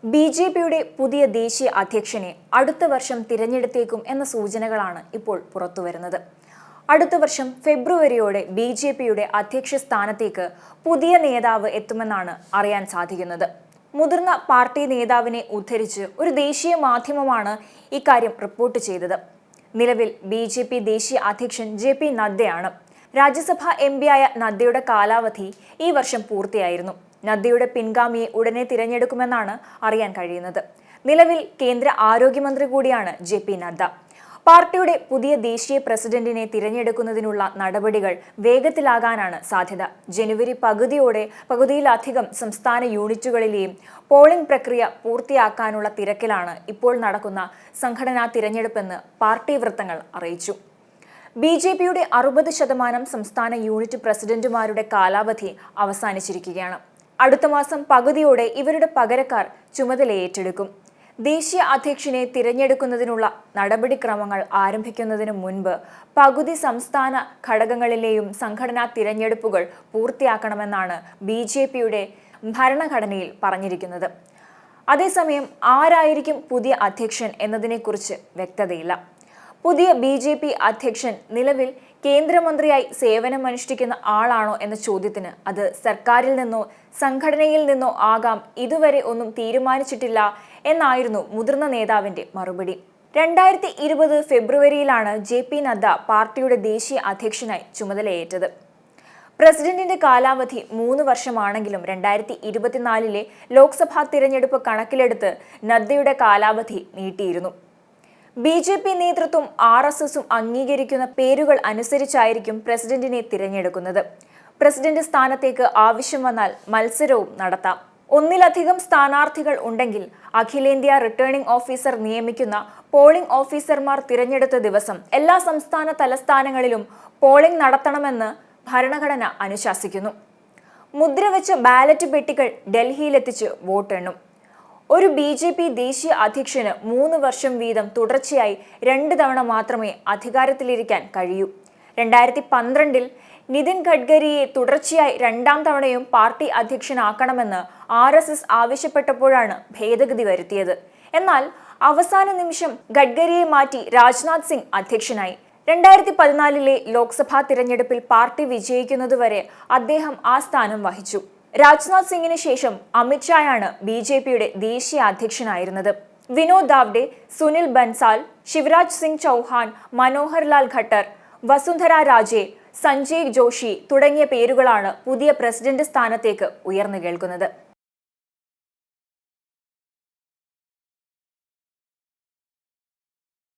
ബി.ജെ.പിയുടെ പുതിയ ദേശീയ അധ്യക്ഷനെ അടുത്ത വർഷം തിരഞ്ഞെടുത്തേക്കും എന്ന സൂചനകളാണ് ഇപ്പോൾ പുറത്തുവരുന്നത്. അടുത്ത വർഷം ഫെബ്രുവരിയോടെ ബി.ജെ.പിയുടെ അധ്യക്ഷ സ്ഥാനത്തേക്ക് പുതിയ നേതാവ് എത്തുമെന്നാണ് അറിയാൻ സാധിക്കുന്നത്. മുതിർന്ന പാർട്ടി നേതാവിനെ ഉദ്ധരിച്ച് ഒരു ദേശീയ മാധ്യമമാണ് ഇക്കാര്യം റിപ്പോർട്ട് ചെയ്തത്. നിലവിൽ ബി.ജെ.പി ദേശീയ അധ്യക്ഷൻ ജെ.പി. നദ്ദയാണ്. രാജ്യസഭാ എം.പിയായ നദ്ദയുടെ കാലാവധി ഈ വർഷം പൂർത്തിയായിരുന്നു. നദ്ദയുടെ പിൻഗാമിയെ ഉടനെ തിരഞ്ഞെടുക്കുമെന്നാണ് അറിയാൻ കഴിയുന്നത്. നിലവിൽ കേന്ദ്ര ആരോഗ്യമന്ത്രി കൂടിയാണ് ജെ.പി. നദ്ദ. പാർട്ടിയുടെ പുതിയ ദേശീയ പ്രസിഡന്റിനെ തിരഞ്ഞെടുക്കുന്നതിനുള്ള നടപടികൾ വേഗത്തിലാകാനാണ് സാധ്യത. ജനുവരി പകുതിയിലധികം സംസ്ഥാന യൂണിറ്റുകളിലെയും പോളിംഗ് പ്രക്രിയ പൂർത്തിയാക്കാനുള്ള തിരക്കിലാണ് ഇപ്പോൾ നടക്കുന്ന സംഘടനാ തിരഞ്ഞെടുപ്പെന്ന് പാർട്ടി വൃത്തങ്ങൾ അറിയിച്ചു. ബി.ജെ.പിയുടെ 60% സംസ്ഥാന യൂണിറ്റ് പ്രസിഡന്റുമാരുടെ കാലാവധി അവസാനിച്ചിരിക്കുകയാണ്. അടുത്ത മാസം പകുതിയോടെ ഇവരുടെ പകരക്കാർ ചുമതലയേറ്റെടുക്കും. ദേശീയ അധ്യക്ഷനെ തിരഞ്ഞെടുക്കുന്നതിനുള്ള നടപടിക്രമങ്ങൾ ആരംഭിക്കുന്നതിന് മുൻപ് പകുതി സംസ്ഥാന ഘടകങ്ങളിലെയും സംഘടനാ തിരഞ്ഞെടുപ്പുകൾ പൂർത്തിയാക്കണമെന്നാണ് ബി.ജെ.പിയുടെ ഭരണഘടനയിൽ പറഞ്ഞിരിക്കുന്നത്. അതേസമയം ആരായിരിക്കും പുതിയ അധ്യക്ഷൻ എന്നതിനെക്കുറിച്ച് വ്യക്തതയില്ല. പുതിയ ബി.ജെ.പി അധ്യക്ഷൻ നിലവിൽ കേന്ദ്രമന്ത്രിയായി സേവനമനുഷ്ഠിക്കുന്ന ആളാണോ എന്ന ചോദ്യത്തിന് അത് സർക്കാരിൽ നിന്നോ സംഘടനയിൽ നിന്നോ ആകാം, ഇതുവരെ ഒന്നും തീരുമാനിച്ചിട്ടില്ല എന്നായിരുന്നു മുതിർന്ന നേതാവിന്റെ മറുപടി. 2020 ഫെബ്രുവരിയിലാണ് ജെ.പി. നദ്ദ പാർട്ടിയുടെ ദേശീയ അധ്യക്ഷനായി ചുമതലയേറ്റത്. പ്രസിഡന്റിന്റെ കാലാവധി 3 വർഷമാണെങ്കിലും 2024 ലോക്സഭാ തിരഞ്ഞെടുപ്പ് കണക്കിലെടുത്ത് നദ്ദയുടെ കാലാവധി നീട്ടിയിരുന്നു. ബി.ജെ.പി നേതൃത്വം ആർ.എസ്.എസും അംഗീകരിക്കുന്ന പേരുകൾ അനുസരിച്ചായിരിക്കും പ്രസിഡന്റിനെ തിരഞ്ഞെടുക്കുന്നത്. പ്രസിഡന്റ് സ്ഥാനത്തേക്ക് ആവശ്യം വന്നാൽ മത്സരവും നടത്താം. ഒന്നിലധികം സ്ഥാനാർത്ഥികൾ ഉണ്ടെങ്കിൽ അഖിലേന്ത്യാ റിട്ടേണിംഗ് ഓഫീസർ നിയമിക്കുന്ന പോളിംഗ് ഓഫീസർമാർ തിരഞ്ഞെടുത്ത ദിവസം എല്ലാ സംസ്ഥാന തലസ്ഥാനങ്ങളിലും പോളിംഗ് നടത്തണമെന്ന് ഭരണഘടന അനുശാസിക്കുന്നു. മുദ്രവെച്ച ബാലറ്റ് പെട്ടികൾ ഡൽഹിയിലെത്തിച്ച് വോട്ടെണ്ണും. ഒരു ബി.ജെ.പി ദേശീയ അധ്യക്ഷന് 3 വർഷം വീതം തുടർച്ചയായി 2 തവണ മാത്രമേ അധികാരത്തിലിരിക്കാൻ കഴിയൂ. 2012 നിതിൻ ഗഡ്കരിയെ തുടർച്ചയായി 2ാം തവണയും പാർട്ടി അധ്യക്ഷനാക്കണമെന്ന് ആർ.എസ്.എസ് ആവശ്യപ്പെട്ടപ്പോഴാണ് ഭേദഗതി വരുത്തിയത്. എന്നാൽ അവസാന നിമിഷം ഗഡ്കരിയെ മാറ്റി രാജ്നാഥ് സിംഗ് അധ്യക്ഷനായി. 2014 ലോക്സഭാ തിരഞ്ഞെടുപ്പിൽ പാർട്ടി വിജയിക്കുന്നതുവരെ അദ്ദേഹം ആ സ്ഥാനം വഹിച്ചു. രാജ്നാഥ് സിംഗിന് ശേഷം അമിത്ഷായാണ് ബി.ജെ.പിയുടെ ദേശീയ അധ്യക്ഷനായിരുന്നത്. വിനോദ് ദാവ്ഡെ, സുനിൽ ബൻസാൽ, ശിവരാജ് സിംഗ് ചൗഹാൻ, മനോഹർ ലാൽ ഖട്ടർ, വസുന്ധര രാജെ, സഞ്ജയ് ജോഷി തുടങ്ങിയ പേരുകളാണ് പുതിയ പ്രസിഡന്റ് സ്ഥാനത്തേക്ക് ഉയർന്നു കേൾക്കുന്നത്.